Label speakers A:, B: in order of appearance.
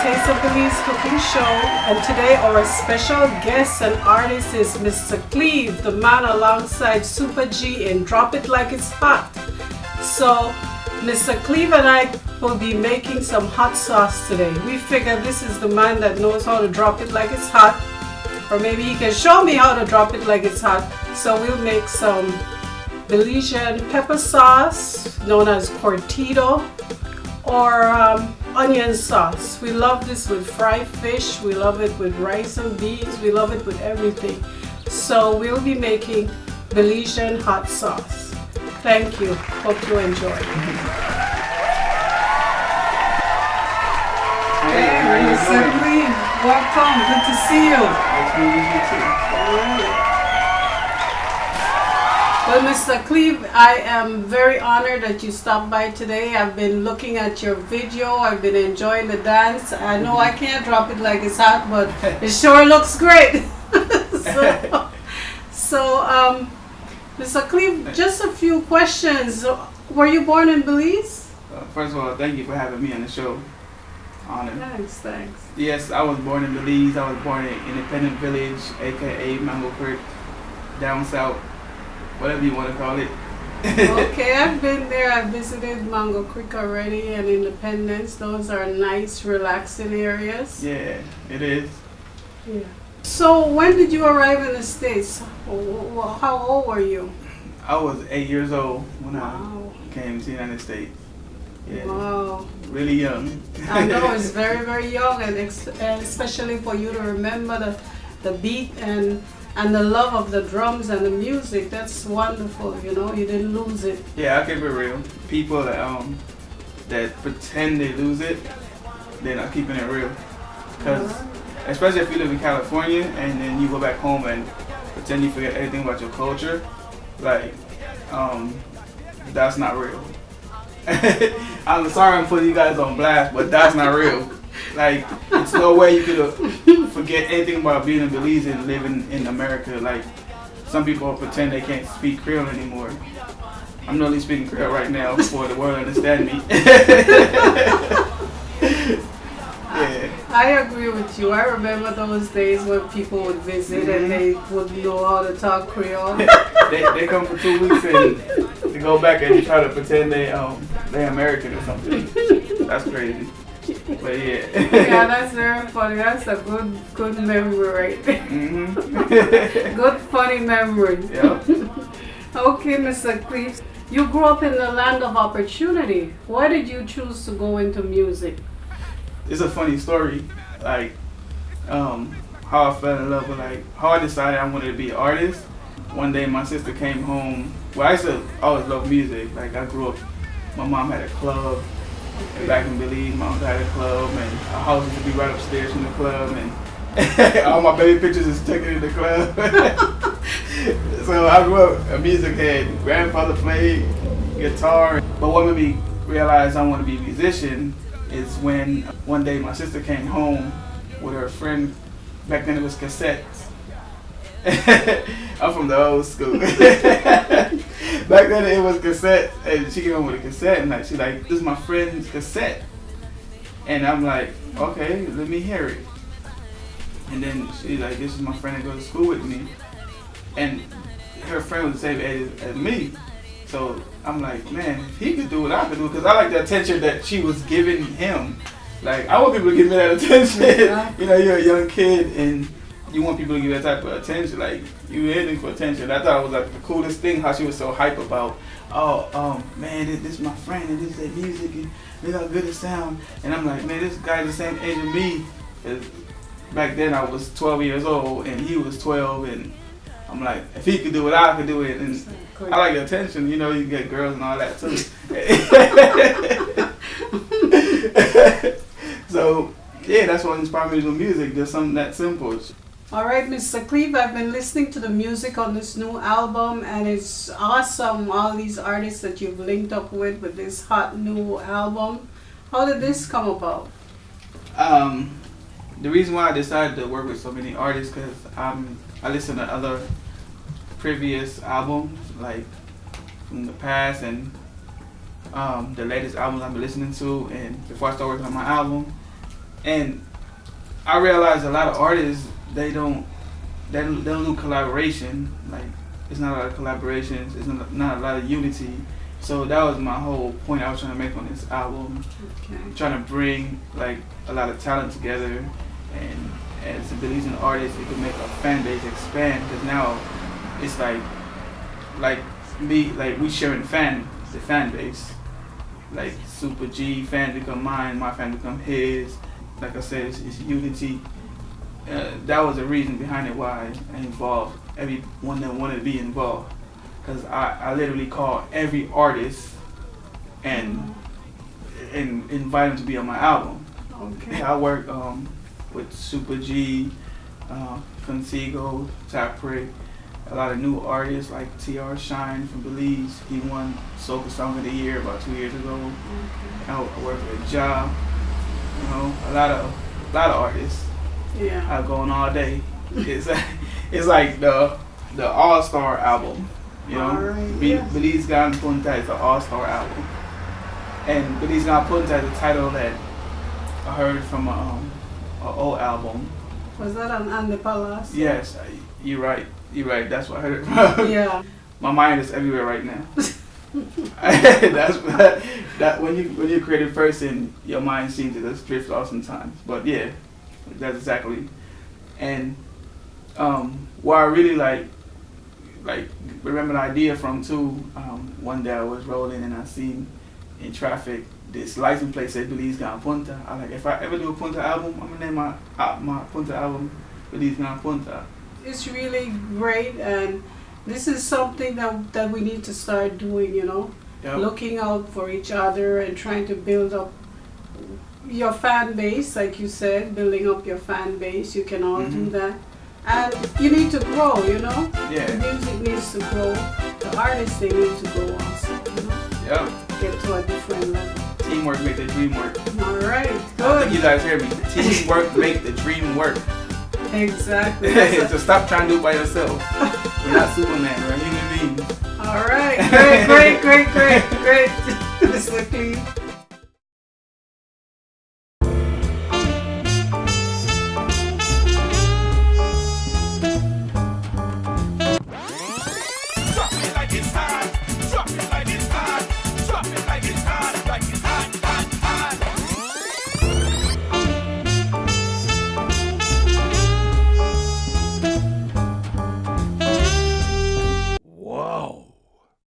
A: Taste of Belize cooking show, and today our special guest and artist is Mista Cleave, the man alongside Super G in Drop It Like It's Hot. So Mista Cleave and I will be making some hot sauce today. We figure this is the man that knows how to drop it like it's hot, or maybe he can show me how to drop it like it's hot. So we'll make some Belizean pepper sauce known as cortito, or onion sauce. We love this with fried fish, we love it with rice and beans, we love it with everything. So we'll be making Belizean hot sauce. Thank you. Hope you enjoy. Hey, Mr. Cleave, welcome. Good to see you.
B: Nice meeting you too.
A: All right. Well, Mr. Cleave, I am very honored that you stopped by today. I've been looking at your video. I've been enjoying the dance. I know I can't drop it like it's hot, but it sure looks great. so, Mr. Cleave, just a few questions. Were you born in Belize?
B: First of all, thank you for having me on the show. Honored.
A: Thanks.
B: Yes, I was born in Belize. I was born in Independent Village, aka Mango Creek, down south. Whatever you want to call it.
A: Okay, I've been there. I visited Mango Creek already and Independence. Those are nice, relaxing areas.
B: Yeah, it is.
A: Yeah. So when did you arrive in the States? How old were you?
B: I was 8 years old when
A: Wow.
B: I came to the United States. Yeah.
A: Wow.
B: Really young.
A: I know, it's very, very young, and especially for you to remember the beat and the love of the drums and the music. That's wonderful, you know, you didn't lose it.
B: Yeah, I'll keep it real. People that pretend they lose it, they're not keeping it real. Because especially if you live in California and then you go back home and pretend you forget everything about your culture, like, that's not real. I'm sorry I'm putting you guys on blast, but that's not real. Like, it's no way you could forget anything about being a Belizean and living in America. Like, some people pretend they can't speak Creole anymore. I'm not only speaking Creole right now for the world to understand me. Yeah.
A: I agree with you. I remember those days when people would visit and they wouldn't know how to talk Creole.
B: they come for 2 weeks and they go back and try to pretend they're American or something. That's crazy. But yeah.
A: Yeah, that's very funny. That's a good memory right there. Good funny memory.
B: Yeah.
A: Okay, Mr. Cleave, you grew up in the land of opportunity. Why did you choose to go into music?
B: It's a funny story, like how I fell in love with, like, how I decided I wanted to be an artist. One day my sister came home. Well, I used to always love music. Like, I grew up, my mom had a club. And back in Belize, my uncle had a club, and our house used to be right upstairs from the club, and all my baby pictures is taken in the club. So I grew up a music head. Grandfather played guitar. But what made me realize I want to be a musician is when one day my sister came home with her friend. Back then it was cassettes. I'm from the old school. Back then it was cassette, and she came home with a cassette, and she's like, "This is my friend's cassette," and I'm like, "Okay, let me hear it." And then she's like, "This is my friend that goes to school with me," and her friend was the same age as me. So I'm like, man, if he could do what I could do, because I like the attention that she was giving him. Like, I want people to give me that attention. You know, you're a young kid and you want people to give that type of attention. Like, you anything for attention. I thought it was like the coolest thing how she was so hype about, man, this is my friend and this is their music and look how good it sounds. And I'm like, man, this guy's the same age as me. Back then I was 12 years old and he was 12, and I'm like, if he could do it, I could do it. And I like the attention, you know, you get girls and all that too. So, yeah, that's what inspired me to do music, just something that simple.
A: All right, Mr. Cleave, I've been listening to the music on this new album, and it's awesome, all these artists that you've linked up with this hot new album. How did this come about?
B: The reason why I decided to work with so many artists, because I listen to other previous albums, like from the past, and the latest albums I've been listening to, and before I start working on my album. And I realized a lot of artists, they don't do collaboration. Like, it's not a lot of collaborations. It's not a lot of unity. So that was my whole point I was trying to make on this album.
A: Okay.
B: Trying to bring like a lot of talent together, and as a Belizean artist, it could make a fan base expand. Because now it's like we sharing the fan base. Like Super G fans become mine, my fans become his. Like I said, it's unity. That was the reason behind it why I involved everyone that wanted to be involved. Because I literally call every artist and invite them to be on my album.
A: Okay.
B: I work with Super G, Consigo, Tapre, a lot of new artists like TR Shine from Belize. He won Soca Song of the Year about 2 years ago.
A: Okay.
B: I work with Ja, you know, a lot of artists.
A: Yeah.
B: I go on all day. It's like the all-star album. You know,
A: Alright, yeah.
B: Belizean Punta is an all-star album, and Belizean Punta is a title that I heard from an old album.
A: Was that on the Palace?
B: Yes, you're right. That's what I heard it from.
A: Yeah.
B: My mind is everywhere right now. That's that when you're a creative person, your mind seems to just drift off sometimes. But yeah, that's exactly. And what I really like remember the idea from too. One day I was rolling and I seen in traffic this license plate said Belizean Punta. I like, if I ever do a Punta album, I'm gonna name my Punta album Belizean Punta.
A: It's really great, and this is something that we need to start doing, you know.
B: Yep.
A: Looking out for each other and trying to build up your fan base, like you said, building up your fan base. You can all do that. And you need to grow, you know?
B: Yeah.
A: The music needs to grow. The artists, they need to grow also, you know?
B: Yep.
A: Get to a different level.
B: Teamwork make the dream work.
A: All right,
B: I think
A: good.
B: you guys hear me. Teamwork make the dream work.
A: Exactly.
B: So stop trying to do it by yourself. We're not Superman, we're human beings.
A: All right, great. Mr. Cleave.